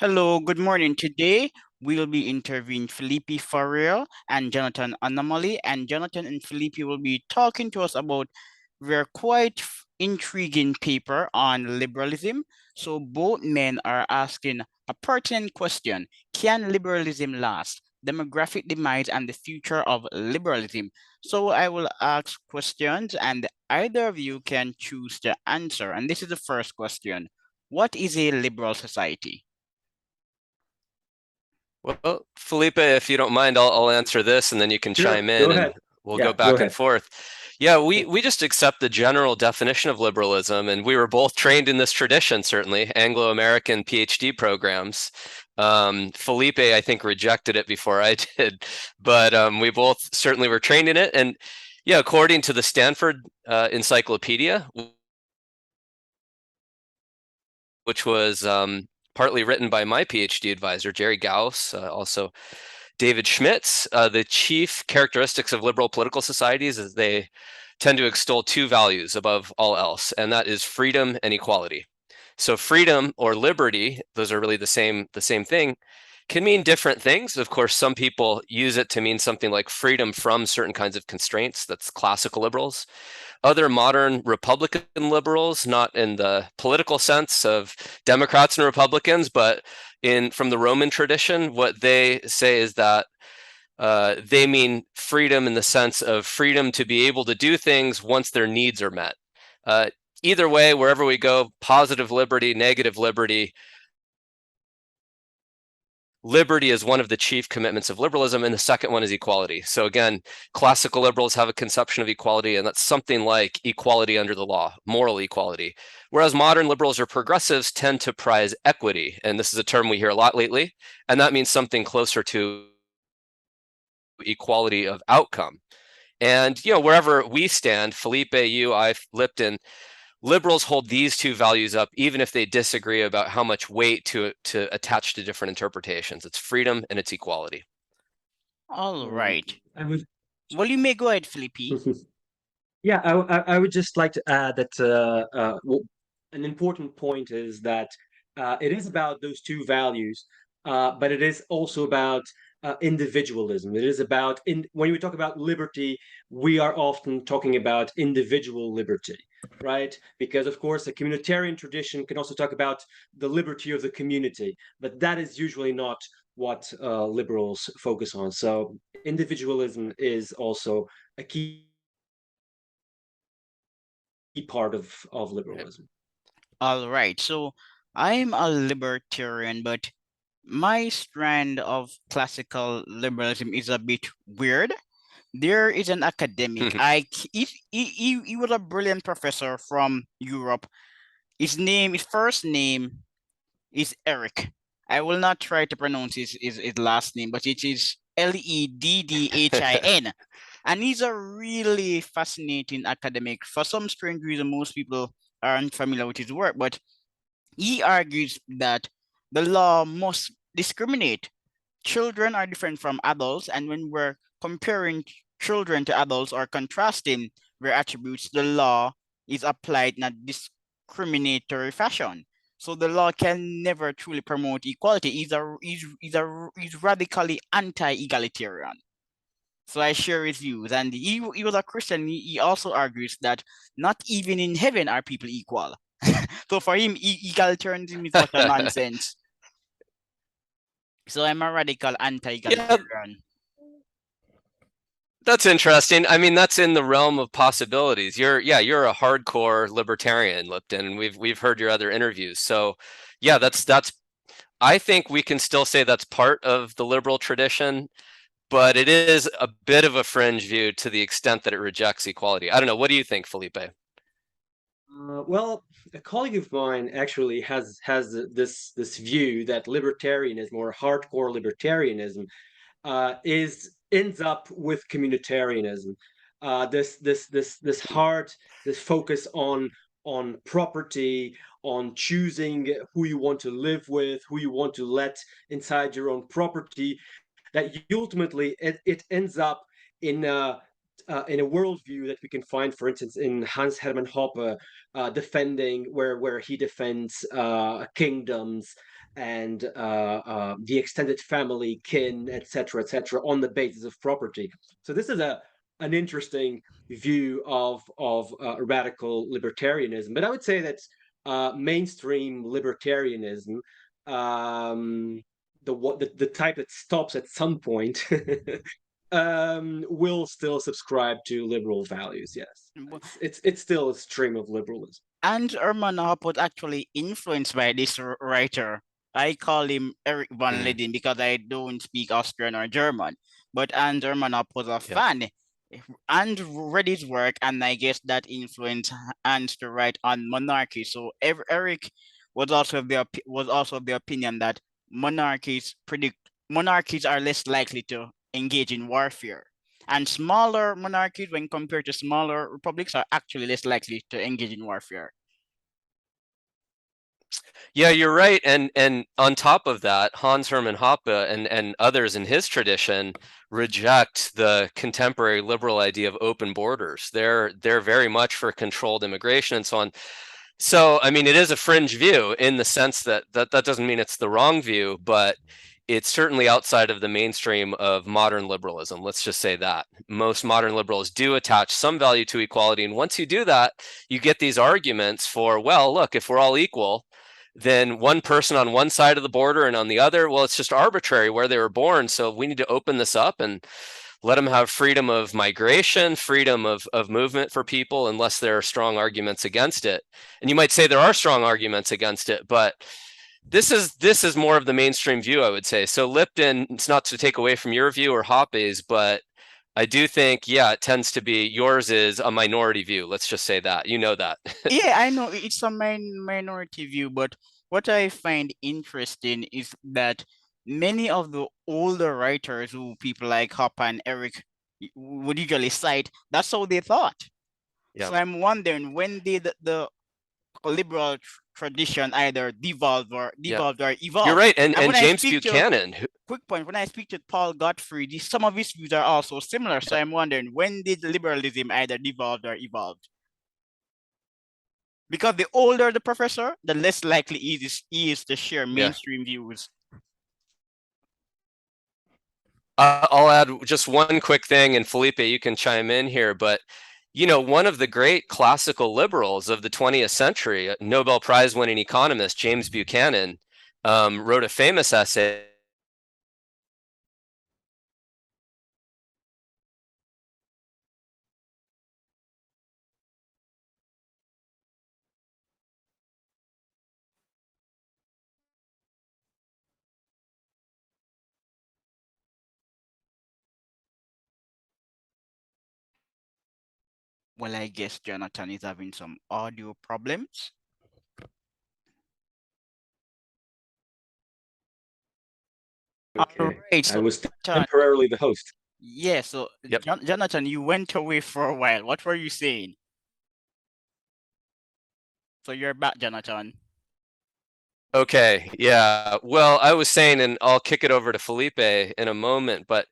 Hello, good morning. Today we'll be interviewing Filipe Faria and Jonathan Anomaly, and Jonathan and Filipe will be talking to us about their quite intriguing paper on liberalism. So both men are asking a pertinent question: can liberalism last? Demographic demise and the future of liberalism. So I will ask questions, and either of you can choose the answer. And this is the first question: what is a liberal society? Well, Felipe, if you don't mind, I'll answer this and then you can Sure, chime go in ahead. and we'll Yeah, go go back and ahead. forth. Yeah, we just accept the general definition of liberalism, and we were both trained in this tradition, certainly, Anglo-American PhD programs. Felipe, I think, rejected it before I did, but we both certainly were trained in it. And yeah, according to the Stanford Encyclopedia, which was partly written by my PhD advisor, Jerry Gauss, also David Schmitz, the chief characteristics of liberal political societies is they tend to extol two values above all else, and that is freedom and equality. So freedom or liberty, those are really the same thing, can mean different things. Of course, some people use it to mean something like freedom from certain kinds of constraints. That's classical liberals. Other modern Republican liberals, not in the political sense of Democrats and Republicans, but from the Roman tradition, what they say is that they mean freedom in the sense of freedom to be able to do things once their needs are met. Uh, Either way, wherever we go, positive liberty, negative liberty, liberty is one of the chief commitments of liberalism, and the second one is equality. So again, classical liberals have a conception of equality, and that's something like equality under the law, moral equality. Whereas modern liberals or progressives tend to prize equity, and this is a term we hear a lot lately, and that means something closer to equality of outcome. And wherever we stand, Felipe, you, I, Lipton, liberals hold these two values up, even if they disagree about how much weight to attach to different interpretations. It's freedom and it's equality. All right. I would, Well, you may go ahead, Felipe. yeah, I would just like to add that an important point is that it is about those two values, but it is also about individualism. It is about when we talk about liberty, we are often talking about individual liberty, right? Because of course, the communitarian tradition can also talk about the liberty of the community, but that is usually not what liberals focus on. So individualism is also a key part of liberalism. All right. So I'm a libertarian, but my strand of classical liberalism is a bit weird. There is an academic. He was a brilliant professor from Europe. His first name is Eric. I will not try to pronounce his last name, but it is Leddhin. And he's a really fascinating academic. For some strange reason, most people aren't familiar with his work, but he argues that the law must discriminate. Children are different from adults, and when we're comparing children to adults or contrasting their attributes, the law is applied in a discriminatory fashion. So the law can never truly promote equality. He's radically anti-egalitarian. So I share his views. And he was a Christian. He also argues that not even in heaven are people equal. So for him, egalitarianism is utter nonsense. So I'm a radical Yeah, anti-egalitarian. that's interesting. I mean, that's in the realm of possibilities. You're a hardcore libertarian, Lipton, and we've heard your other interviews. So yeah, that's I think we can still say that's part of the liberal tradition, but it is a bit of a fringe view to the extent that it rejects equality. I don't know. What do you think, Felipe? Well, a colleague of mine actually has this view that libertarianism or hardcore libertarianism is ends up with communitarianism. This focus on property, on choosing who you want to live with, who you want to let inside your own property, that ultimately it ends up in in a worldview that we can find, for instance, in Hans Hermann Hoppe, defending where he defends kingdoms and the extended family, kin, etc., on the basis of property. So this is an interesting view of radical libertarianism. But I would say that mainstream libertarianism, the type that stops at some point, will still subscribe to liberal values. Yes, it's still a stream of liberalism. And Herman Hoppe was actually influenced by this writer. I call him Eric von Mm, Leden because I don't speak Austrian or German. But and Herman Hoppe was a yeah. fan and read his work, and I guess that influenced Hans to write on monarchy. So Eric was also of the opinion that monarchies are less likely to engage in warfare. And smaller monarchies, when compared to smaller republics, are actually less likely to engage in warfare. Yeah, you're right. And on top of that, Hans Hermann Hoppe and others in his tradition reject the contemporary liberal idea of open borders. They're very much for controlled immigration and so on. So, I mean, it is a fringe view in the sense that doesn't mean it's the wrong view, but it's certainly outside of the mainstream of modern liberalism. Let's just say that. Most modern liberals do attach some value to equality. And once you do that, you get these arguments for, well, look, if we're all equal, then one person on one side of the border and on the other, well, it's just arbitrary where they were born. So we need to open this up and let them have freedom of migration, freedom of movement for people, unless there are strong arguments against it. And you might say there are strong arguments against it, but this is more of the mainstream view, I would say. So Lipton, it's not to take away from your view or Hoppe's, but I do think, yeah, it tends to be, yours is a minority view. Let's just say that. You know that. Yeah, I know it's a minority view, but what I find interesting is that many of the older writers who people like Hopper and Eric would usually cite, that's how they thought. Yeah. So I'm wondering, when did the liberal tradition either Yeah. devolved or You're evolved? right. And And when I James speak to Buchanan, quick point, when I speak to Paul Gottfried, some of his views are also similar. So I'm wondering, when did liberalism either devolve or evolved? Because the older the professor, the less likely he is to share yeah. mainstream views. I'll add just one quick thing, and Felipe, you can chime in here. But you know, one of the great classical liberals of the 20th century, Nobel Prize winning economist James Buchanan, wrote a famous essay Well, I guess Jonathan is having some audio problems. All Okay, right, I so was Jonathan, temporarily the host. yeah, so Yep. Jonathan, you went away for a while. What were you saying? So you're back, Jonathan. Okay, yeah. Well, I was saying, and I'll kick it over to Felipe in a moment, but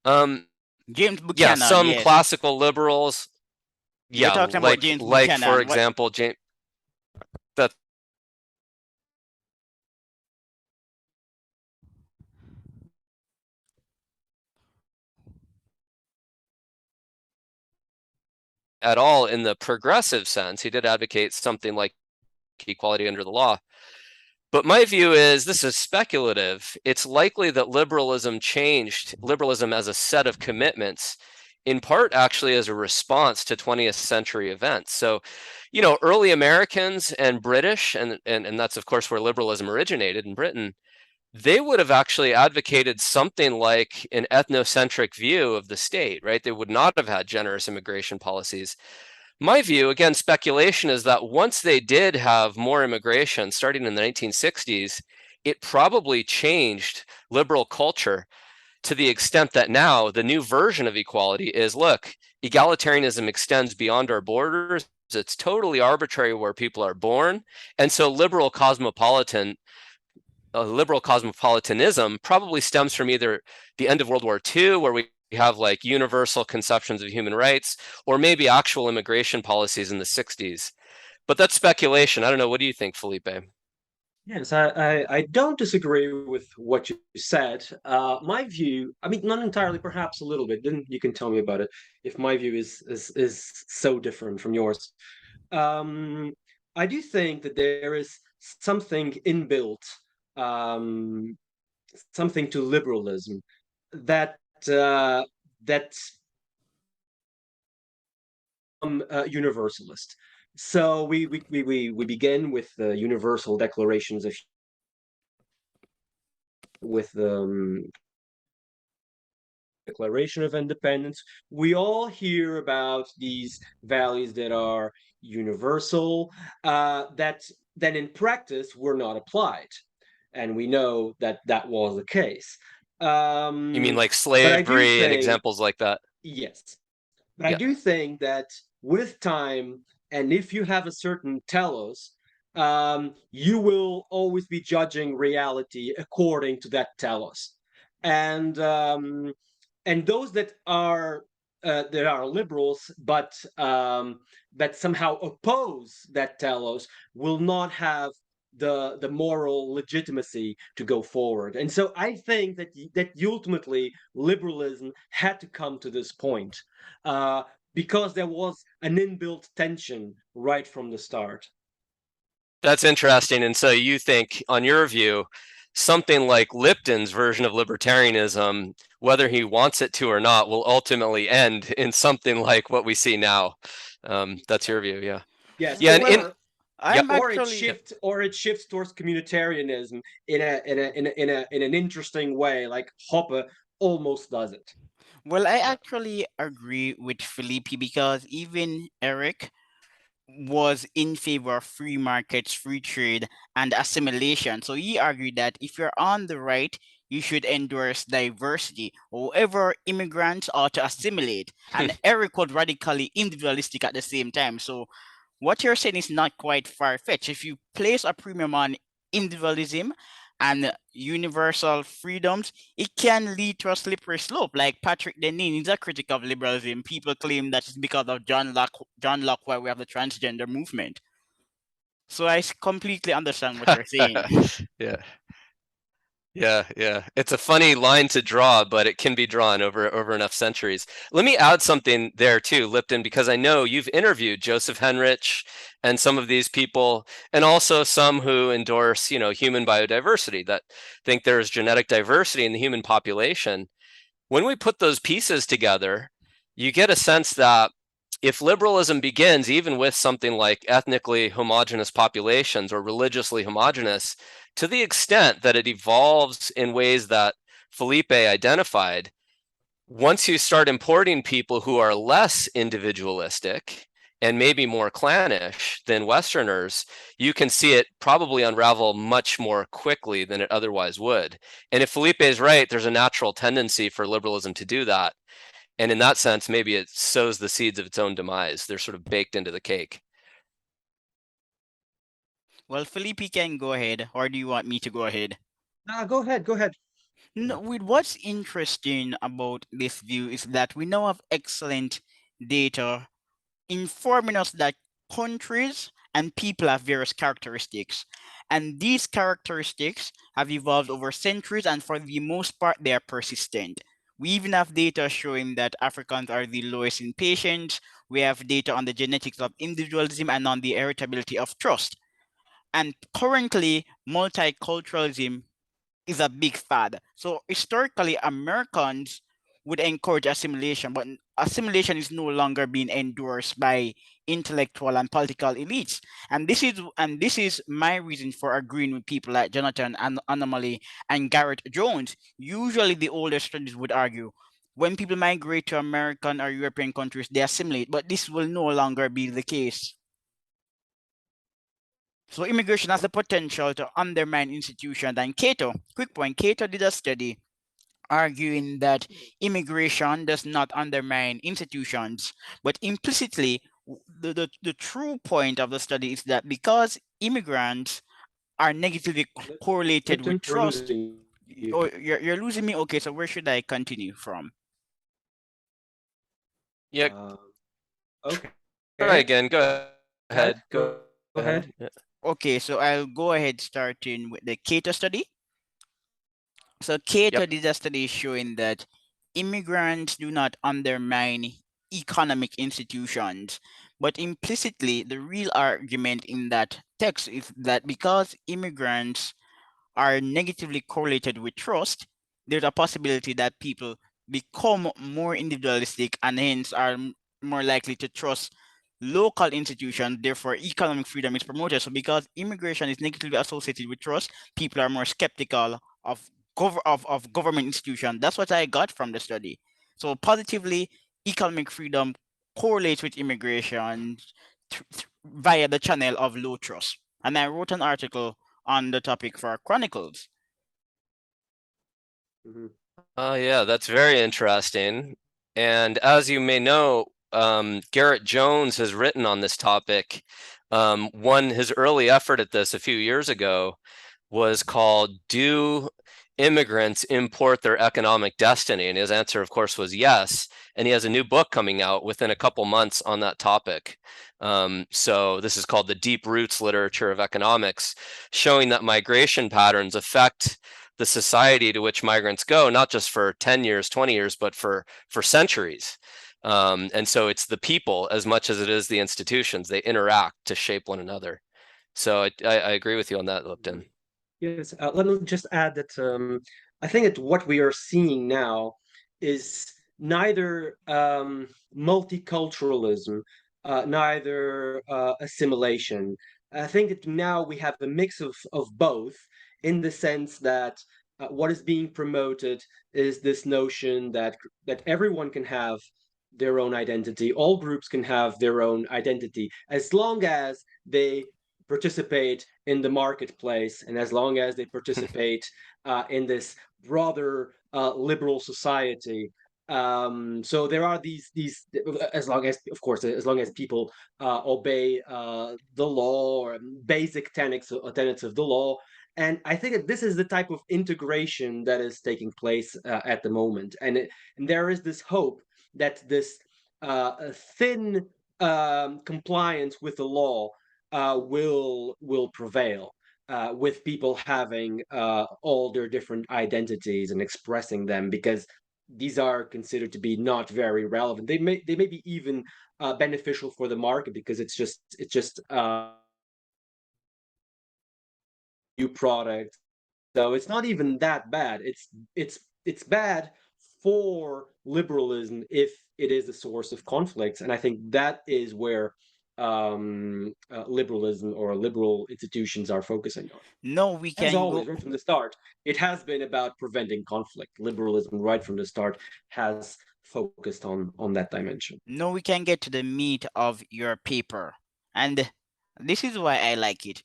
um, James yeah, Buchanan, some yes. classical liberals, You're yeah, talking about James like for Buchanan. What? example, James, that at all in the progressive sense. He did advocate something like equality under the law. But my view is this is speculative. It's likely that liberalism changed liberalism as a set of commitments, in part actually as a response to 20th century events. So, you know, early Americans and British, and that's of course where liberalism originated in Britain, they would have actually advocated something like an ethnocentric view of the state, right? They would not have had generous immigration policies. My view, again, speculation, is that once they did have more immigration starting in the 1960s, it probably changed liberal culture to the extent that now the new version of equality is, look, egalitarianism extends beyond our borders. It's totally arbitrary where people are born. And so liberal cosmopolitanism probably stems from either the end of World War II, where we have like universal conceptions of human rights, or maybe actual immigration policies in the 60s. But that's speculation. I don't know. What do you think, Felipe? Yes, I don't disagree with what you said. My view, I mean, not entirely, perhaps a little bit. Then you can tell me about it if my view is so different from yours. Um, I do think that there is something inbuilt, um, something to liberalism that that universalist. So we begin with the universal declarations of with the Declaration of Independence. We all hear about these values that are universal, that then in practice were not applied, and we know that that was the case. You mean like But I do slavery and think, examples like that? yes, but I Yeah. do think that with time, and if you have a certain telos, you will always be judging reality according to that telos. And those that are liberals, but somehow oppose that telos, will not have the moral legitimacy to go forward. And so I think that ultimately liberalism had to come to this point, uh, because there was an inbuilt tension right from the start. That's interesting. And so you think, on your view, something like Lipton's version of libertarianism, whether he wants it to or not, will ultimately end in something like what we see now. That's your view, yeah. Yes, Yeah, and Well, yeah, I'm actually or it shifts towards communitarianism in an interesting way, like Hoppe almost does it. well, I yeah. actually agree with Felipe because even Eric was in favor of free markets, free trade, and assimilation. So he argued that if you're on the right, you should endorse diversity. However, immigrants ought to assimilate. And Eric was radically individualistic at the same time. So what you're saying is not quite far fetched. If you place a premium on individualism and universal freedoms, it can lead to a slippery slope. Like Patrick Deneen is a critic of liberalism. People claim that it's because of John Locke why we have the transgender movement. So completely understand what you're saying. Yeah. Yeah. It's a funny line to draw, but it can be drawn over enough centuries. Let me add something there too, Lipton, because I know you've interviewed Joseph Henrich and some of these people, and also some who endorse, human biodiversity, that think there is genetic diversity in the human population. When we put those pieces together, you get a sense that if liberalism begins even with something like ethnically homogenous populations or religiously homogenous, to the extent that it evolves in ways that Felipe identified, once you start importing people who are less individualistic and maybe more clannish than Westerners, you can see it probably unravel much more quickly than it otherwise would. And if Felipe is right, there's a natural tendency for liberalism to do that. And in that sense, maybe it sows the seeds of its own demise. They're sort of baked into the cake. Well, Felipe can go ahead, or do you want me to go ahead? Go ahead, go ahead. No, with what's interesting about this view is that we now have excellent data informing us that countries and people have various characteristics. And these characteristics have evolved over centuries, and for the most part, they are persistent. We even have data showing that Africans are the lowest in patience. We have data on the genetics of individualism and on the heritability of trust. And currently, multiculturalism is a big fad. So historically, Americans would encourage assimilation, but assimilation is no longer being endorsed by intellectual and political elites. And this is my reason for agreeing with people like Jonathan and Anomaly and Garrett Jones. Usually, the older studies would argue when people migrate to American or European countries, they assimilate, but this will no longer be the case. So immigration has the potential to undermine institutions. And Cato, quick point, Cato did a study arguing that immigration does not undermine institutions, but implicitly, the true point of the study is that because immigrants are negatively correlated Lipton, with we're trust. losing you. Oh, you're losing me. Okay, so where should I continue from? Yeah, Um, okay. try again. Go Go ahead. ahead. Go ahead. Yeah. Okay, so I'll go ahead starting with the Cato study. So Cato Yep. did a study showing that immigrants do not undermine economic institutions, but implicitly the real argument in that text is that because immigrants are negatively correlated with trust, there's a possibility that people become more individualistic and hence are more likely to trust local institutions. Therefore, economic freedom is promoted. So, because immigration is negatively associated with trust, people are more skeptical of of government institutions. That's what I got from the study. So, positively, economic freedom correlates with immigration via the channel of low trust. And I wrote an article on the topic for Chronicles. Mhm. Oh, yeah, that's very interesting. And as you may know, Garrett Jones has written on this topic. His early effort at this a few years ago was called "Do Immigrants Import Their Economic Destiny?" And his answer, of course, was yes. And he has a new book coming out within a couple months on that topic. So this is called The Deep Roots Literature of Economics, showing that migration patterns affect the society to which migrants go, not just for 10 years, 20 years, but for centuries. And so it's the people as much as it is the institutions. They interact to shape one another. So I agree with you on that, Lipton. Yes, let me just add that I think that what we are seeing now is neither multiculturalism, neither assimilation. I think that now we have a mix of both, in the sense that what is being promoted is this notion that everyone can have their own identity, all groups can have their own identity, as long as they participate in the marketplace, and as long as they participate in this broader liberal society. So there are these, as long as, of course, as long as people obey the law, or basic tenets of the law. And I think that this is the type of integration that is taking place at the moment, and there is this hope that this thin compliance with the law will prevail, with people having all their different identities and expressing them, because these are considered to be not very relevant. They may be even beneficial for the market, because it's just new product. So it's not even that bad. It's bad for liberalism if it is a source of conflicts, and I think that is where liberalism or liberal institutions are focusing on. No, we As can go. always, right from the start, it has been about preventing conflict. Liberalism, right from the start, has focused on that dimension. No, we can get to the meat of your paper, and this is why I like it.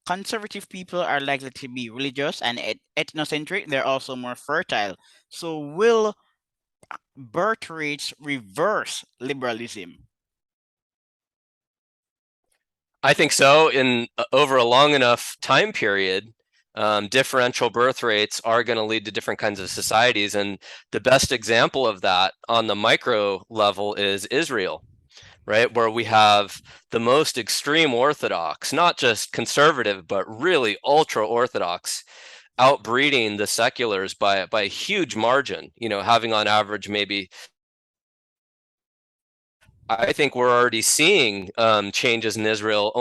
Conservative people are likely to be religious and ethnocentric. They're also more fertile. So, will birth rates reverse liberalism? I think so. In over a long enough time period, differential birth rates are going to lead to different kinds of societies. And the best example of that on the micro level is Israel, right? Where we have the most extreme Orthodox, not just conservative, but really ultra Orthodox, outbreeding the seculars by a huge margin, having on average maybe. I think we're already seeing changes in Israel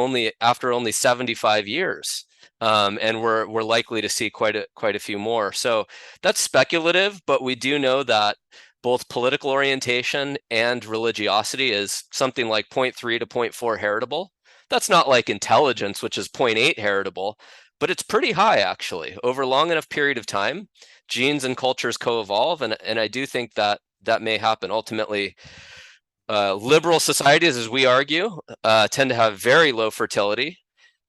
after only 75 years. And we're likely to see quite a few more. So that's speculative, but we do know that both political orientation and religiosity is something like 0.3 to 0.4 heritable. That's not like intelligence, which is 0.8 heritable, but it's pretty high actually. Over a long enough period of time, genes and cultures co-evolve, and I do think that may happen ultimately. Liberal societies, as we argue, tend to have very low fertility,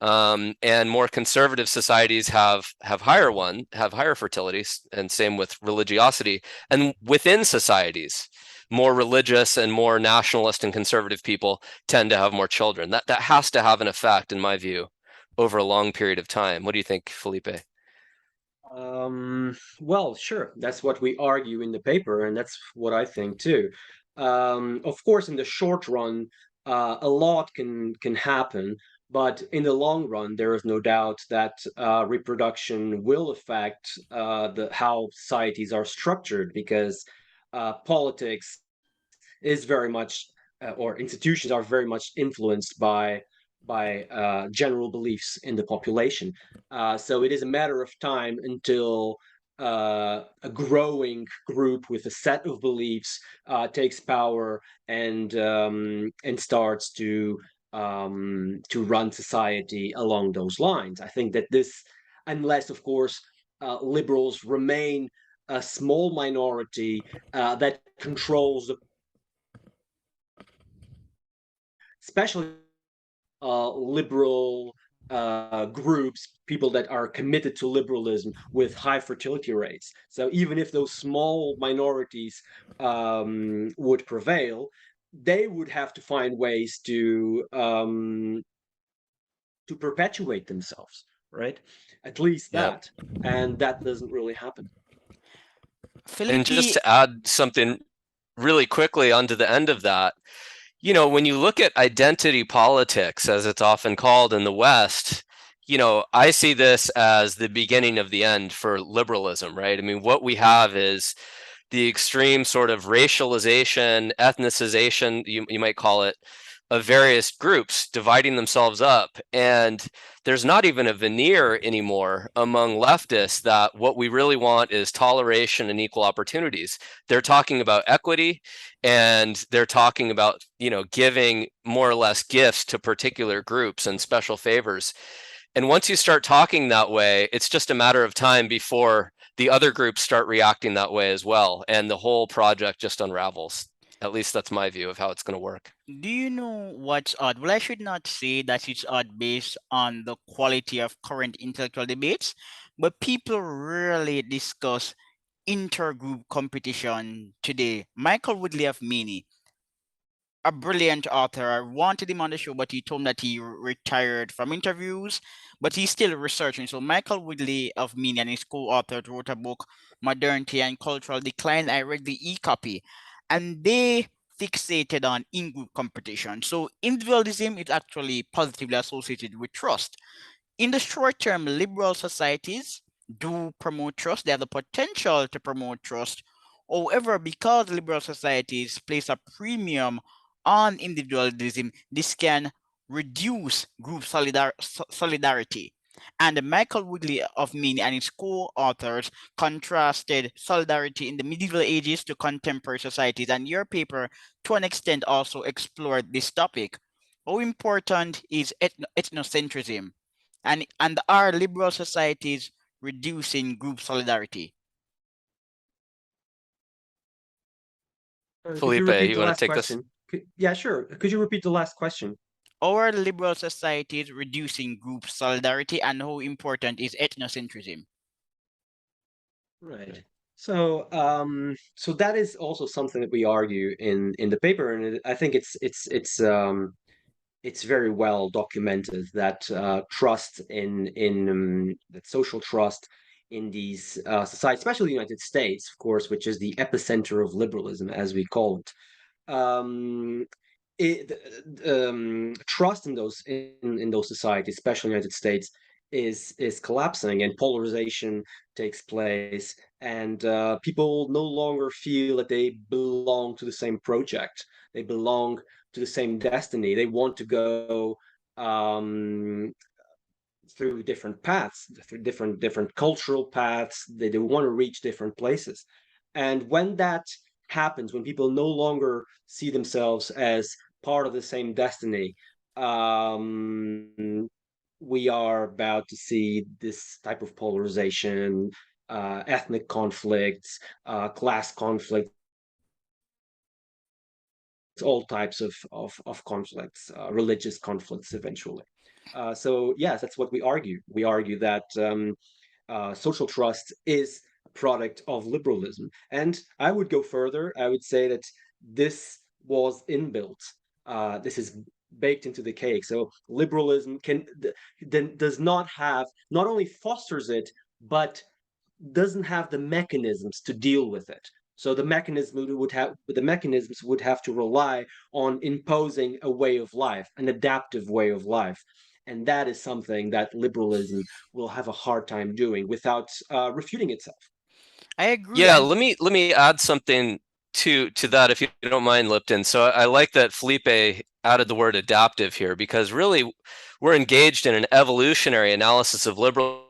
and more conservative societies have higher fertility, and same with religiosity. And within societies, more religious and more nationalist and conservative people tend to have more children. That has to have an effect, in my view, over a long period of time. What do you think, Felipe? Well, sure. That's what we argue in the paper, and that's what I think too. Of course, in the short run, a lot can happen, But in the long run, there is no doubt that reproduction will affect how societies are structured, because politics is very much, or institutions are very much influenced by general beliefs in the population. So it is a matter of time until a growing group with a set of beliefs takes power and starts to run society along those lines. I think that this, unless of course liberals remain a small minority that controls the, especially liberal groups, people that are committed to liberalism with high fertility rates. So even if those small minorities would prevail, they would have to find ways to perpetuate themselves, right? At least Yep. that, and that doesn't really happen. And just Felipe, to add something really quickly onto the end of that, you know, when you look at identity politics, as it's often called in the West, you know, I see this as the beginning of the end for liberalism, right? I mean, what we have is the extreme sort of racialization, ethnicization, you might call it, of various groups dividing themselves up. And there's not even a veneer anymore among leftists that what we really want is toleration and equal opportunities. They're talking about equity, and they're talking about, you know, giving more or less gifts to particular groups and special favors. And once you start talking that way, it's just a matter of time before the other groups start reacting that way as well, and the whole project just unravels. At least that's my view of how it's going to work. do you know what's odd? Well, I should not say that it's odd based on the quality of current intellectual debates, but people rarely discuss intergroup competition today. Michael Woodley of Meany, a brilliant author. I wanted him on the show, but he told me that he retired from interviews, but he's still researching. So Michael Woodley of Meany and his co-author wrote a book, Modernity and Cultural Decline. I read the e-copy, and they fixated on in-group competition. So individualism is actually positively associated with trust. In the short term, liberal societies do promote trust. They have the potential to promote trust. However, because liberal societies place a premium on individualism, this can reduce group solidarity. And Michael Woodley of Meany and his co-authors contrasted solidarity in the medieval ages to contemporary societies. And your paper, to an extent, also explored this topic. How important is ethnocentrism? And are liberal societies reducing group solidarity? Could you Felipe, repeat you the want to last take this? question? Yeah, sure. Could you repeat the last question? Are liberal societies reducing group solidarity, and how important is ethnocentrism? Right. So that is also something that we argue in the paper, and I think it's very well documented that trust in that social trust in these societies, especially the United States, of course, which is the epicenter of liberalism, as we call it. Um, Trust in those societies, especially in the United States, is collapsing, and polarization takes place, and people no longer feel that they belong to the same project. They belong to the same destiny. They want to go um, through different paths, through different cultural paths. They want to reach different places, and when that happens, when people no longer see themselves as part of the same destiny, we are about to see this type of polarization, ethnic conflicts, class conflicts, all types of conflicts, religious conflicts eventually. So yes, that's what we argue. We argue that social trust is a product of liberalism. And I would go further. I would say that this was inbuilt. This is baked into the cake. So liberalism then does not have, not only fosters it, but doesn't have the mechanisms to deal with it. So the mechanisms would have to rely on imposing a way of life, an adaptive way of life. And that is something that liberalism will have a hard time doing without refuting itself. I agree. Yeah, And let me add something to that, if you don't mind, Lipton. So I like that Felipe added the word adaptive here, because really we're engaged in an evolutionary analysis of liberal,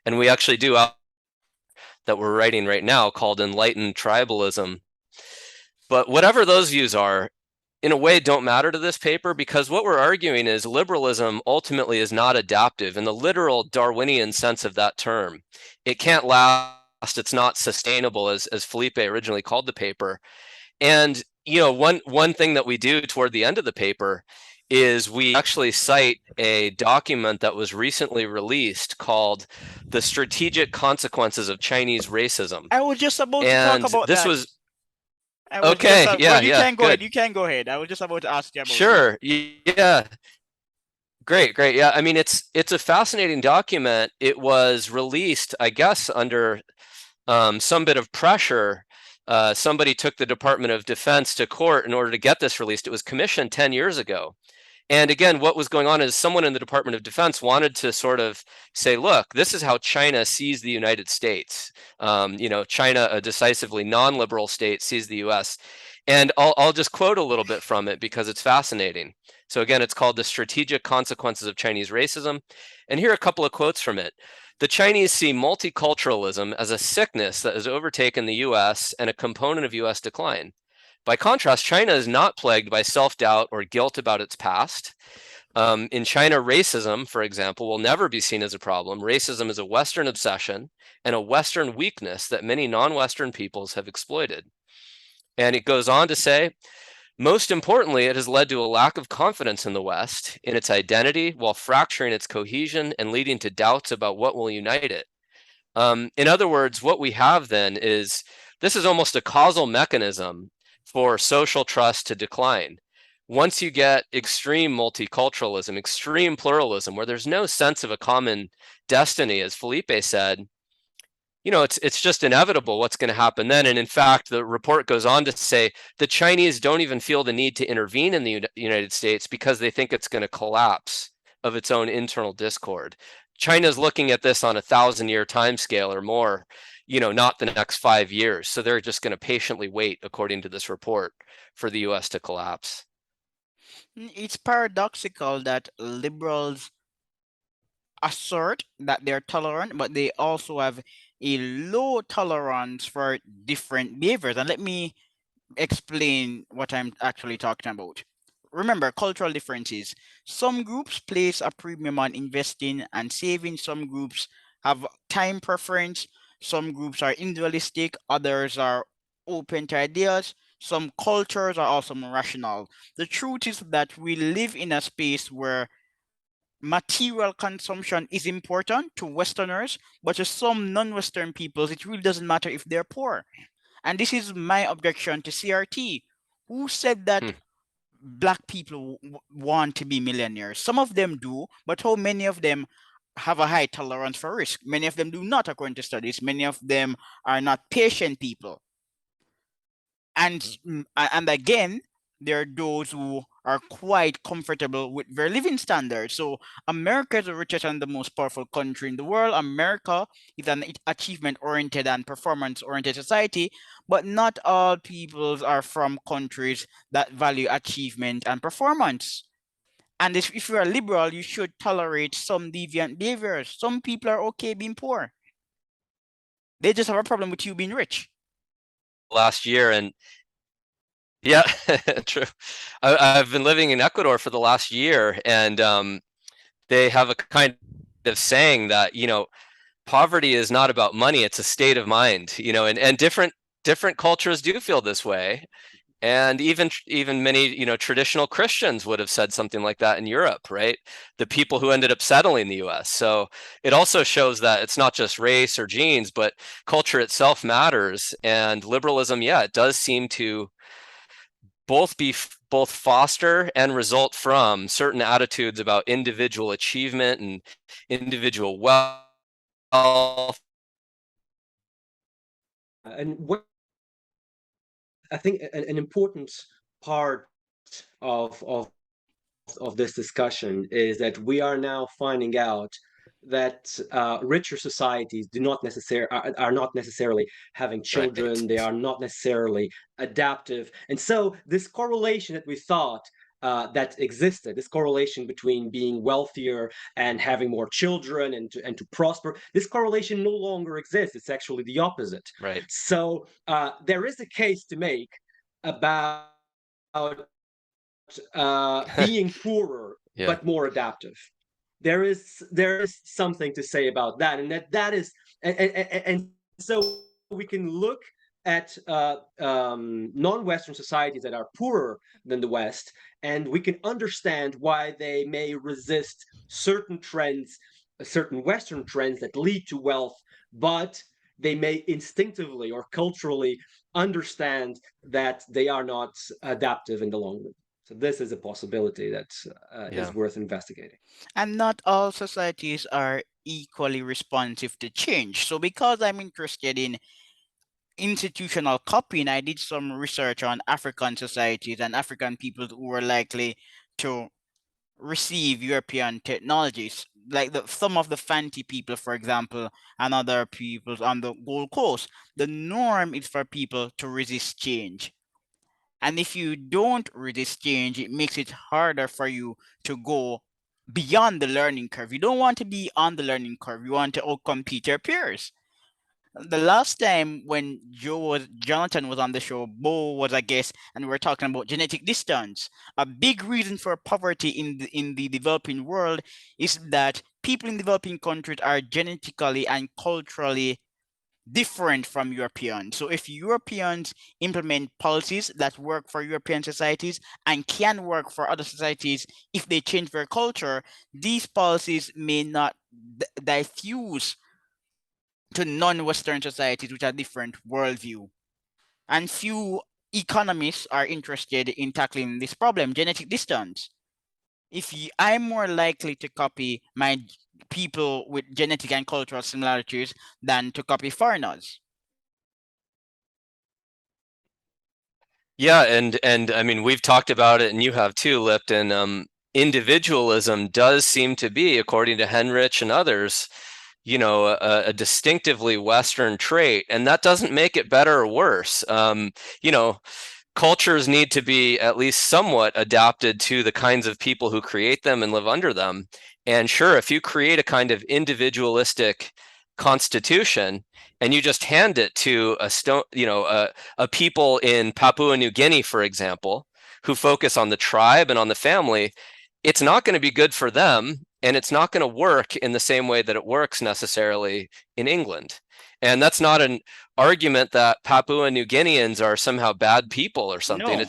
and we actually do that we're writing right now called Enlightened Tribalism. But whatever those views are, in a way, don't matter to this paper, because what we're arguing is liberalism ultimately is not adaptive in the literal Darwinian sense of that term. It can't last. It's not sustainable, as Felipe originally called the paper. And one thing that we do toward the end of the paper is we actually cite a document that was recently released called "The Strategic Consequences of Chinese Racism." I was just about to talk And about this that. was I was just, okay. well, Yeah, you yeah, can go ahead. good. You can go ahead. I was just about to ask you about it. Sure. Yeah. Great, great. Yeah, I mean it's a fascinating document. It was released, I guess, under some bit of pressure. Somebody took the Department of Defense to court in order to get this released. It was commissioned 10 years ago. And again, what was going on is someone in the Department of Defense wanted to sort of say, look, this is how China sees the United States. China, a decisively non-liberal state, sees the US. And I'll just quote a little bit from it because it's fascinating. So again, it's called The Strategic Consequences of Chinese Racism. And here are a couple of quotes from it. The Chinese see multiculturalism as a sickness that has overtaken the US and a component of US decline. By contrast, China is not plagued by self-doubt or guilt about its past. In China, racism, for example, will never be seen as a problem. Racism is a Western obsession and a Western weakness that many non-Western peoples have exploited. And it goes on to say, most importantly, it has led to a lack of confidence in the West, in its identity, while fracturing its cohesion and leading to doubts about what will unite it. In other words, what we have then is this is almost a causal mechanism for social trust to decline. Once you get extreme multiculturalism, extreme pluralism, where there's no sense of a common destiny, as Felipe said, it's just inevitable what's going to happen then. And in fact, the report goes on to say the Chinese don't even feel the need to intervene in the United States because they think it's going to collapse of its own internal discord. China's looking at this on 1,000-year time scale or more, not the next 5 years. So they're just going to patiently wait, according to this report, for the US to collapse. It's paradoxical that liberals assert that they're tolerant, but they also have a low tolerance for different behaviors. And let me explain what I'm actually talking about. Remember, cultural differences. Some groups place a premium on investing and saving. Some groups have time preference. Some groups are individualistic. Others are open to ideas. Some cultures are also more rational. The truth is that we live in a space where material consumption is important to Westerners, but to some non Western peoples, it really doesn't matter if they're poor. And this is my objection to CRT. Who said that black people want to be millionaires? Some of them do, but how many of them have a high tolerance for risk? Many of them do not, according to studies. Many of them are not patient people. And again, there are those who are quite comfortable with their living standards. So America is the richest and the most powerful country in the world. America is an achievement oriented and performance oriented society, but not all peoples are from countries that value achievement and performance. And if you're a liberal, you should tolerate some deviant behaviors. Some people are okay being poor. They just have a problem with you being rich. Last year, and yeah, true. I've been living in Ecuador for the last year, and they have a kind of saying that poverty is not about money; it's a state of mind. And different cultures do feel this way, and even many traditional Christians would have said something like that in Europe, right? The people who ended up settling the U.S. So it also shows that it's not just race or genes, but culture itself matters. And liberalism, yeah, it does seem to both foster and result from certain attitudes about individual achievement and individual wealth. And what I think an important part of of this discussion is that we are now finding out that richer societies are not necessarily having Right. children. They are not necessarily adaptive, and so this correlation that we thought that existed, this correlation between being wealthier and having more children and to prosper, this correlation no longer exists. It's actually the opposite. Right. So there is a case to make about being poorer Yeah. but more adaptive. There is something to say about that, and that is and so we can look at non-Western societies that are poorer than the West, and we can understand why they may resist certain trends, certain Western trends that lead to wealth, but they may instinctively or culturally understand that they are not adaptive in the long run. So this is a possibility that Yeah. is worth investigating. And not all societies are equally responsive to change. So because I'm interested in institutional copying, I did some research on African societies and African peoples who were likely to receive European technologies. Like some of the Fanti people, for example, and other peoples on the Gold Coast, the norm is for people to resist change. And if you don't resist change, it makes it harder for you to go beyond the learning curve. You don't want to be on the learning curve. You want to outcompete your peers. The last time when Jonathan was on the show, Bo was a guest, and we were talking about genetic distance. A big reason for poverty in the developing world is that people in developing countries are genetically and culturally different from Europeans. So if Europeans implement policies that work for European societies and can work for other societies if they change their culture, these policies may not diffuse to non-Western societies which are different worldview. And few economists are interested in tackling this problem, genetic distance. I'm more likely to copy my people with genetic and cultural similarities than to copy foreigners. Yeah, and I mean we've talked about it, and you have too, Lipton. Individualism does seem to be, according to Henrich and others, a distinctively Western trait, and that doesn't make it better or worse. You know, cultures need to be at least somewhat adapted to the kinds of people who create them and live under them. And sure, if you create a kind of individualistic constitution and you just hand it to a people in Papua New Guinea, for example, who focus on the tribe and on the family, it's not going to be good for them, and it's not going to work in the same way that it works necessarily in England. And that's not an argument that Papua New Guineans are somehow bad people or something. No.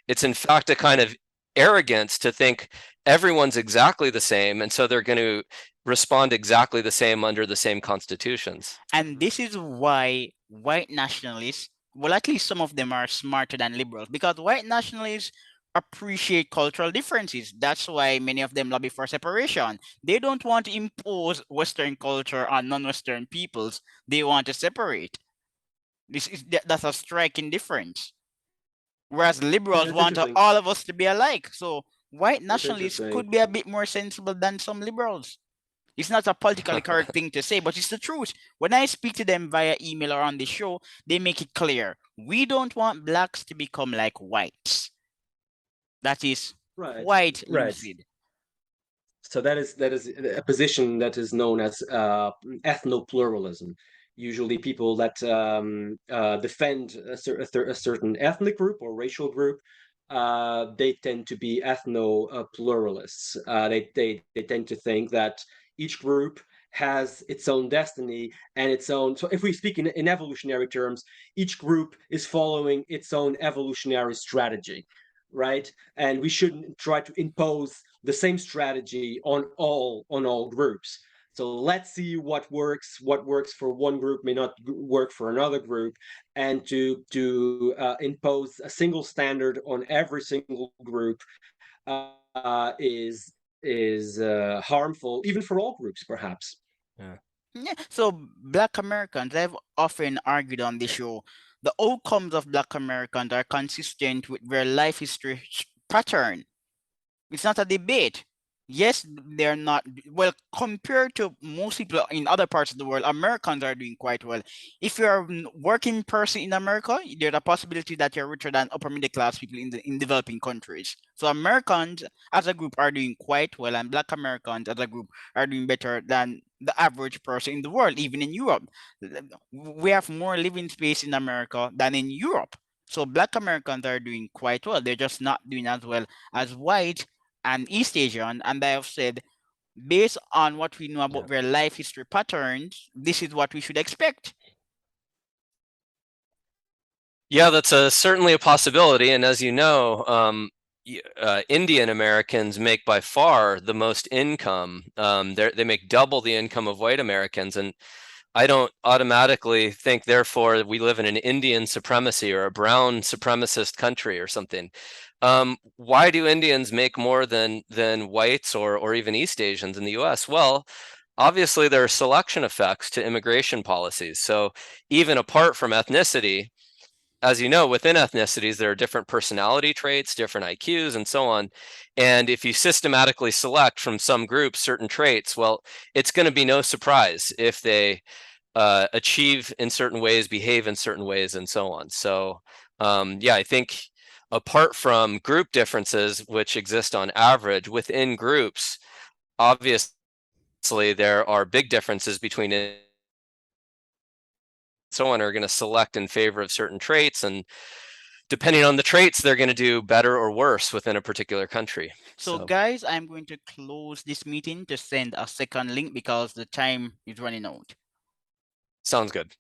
It's in fact a kind of arrogance to think everyone's exactly the same, and so they're going to respond exactly the same under the same constitutions. And this is why white nationalists, well, at least some of them are smarter than liberals, because white nationalists appreciate cultural differences. That's why many of them lobby for separation. They don't want to impose Western culture on non-Western peoples. They want to separate. That's a striking difference. Whereas Yeah, liberals it's want interesting. all of us to be alike. So white It's nationalists interesting. could be a bit more sensible than some liberals. It's not a politically correct thing to say, but it's the truth. When I speak to them via email or on the show, they make it clear we don't want blacks to become like whites. That is Right, quite right. lucid. So that is a position that is known as ethno-pluralism. Usually, people that defend a certain ethnic group or racial group, they tend to be ethno-pluralists. They tend to think that each group has its own destiny and its own. So, if we speak in evolutionary terms, each group is following its own evolutionary strategy, right? And we shouldn't try to impose the same strategy on all groups. So let's see what works. What works for one group may not work for another group, and to impose a single standard on every single group is harmful, even for all groups, perhaps. Yeah. Yeah. So black Americans, I've often argued on this show, the outcomes of black Americans are consistent with their life history pattern. It's not a debate. Yes, they're not well compared to most people in other parts of the world. Americans are doing quite well. If you're a working person in America, there's a possibility that you're richer than upper middle class people in developing countries. So Americans as a group are doing quite well, and Black Americans as a group are doing better than the average person in the world, even in Europe. We have more living space in America than in Europe. So Black Americans are doing quite well. They're just not doing as well as white and East Asian, and I have said, based on what we know Yeah. about their life history patterns, this is what we should expect. Yeah, that's certainly a possibility. And as you know, Indian Americans make by far the most income. They make double the income of white Americans. And I don't automatically think, therefore, we live in an Indian supremacy or a brown supremacist country or something. Why do Indians make more than whites or even East Asians in the US? Well, obviously, there are selection effects to immigration policies. So even apart from ethnicity, as you know, within ethnicities, there are different personality traits, different IQs, and so on. And if you systematically select from some groups certain traits, well, it's going to be no surprise if they achieve in certain ways, behave in certain ways, and so on. So, yeah, I think apart from group differences, which exist on average within groups, obviously there are big differences between so on are going to select in favor of certain traits, and depending on the traits, they're going to do better or worse within a particular country. So guys, I'm going to close this meeting to send a second link because the time is running out. Sounds good.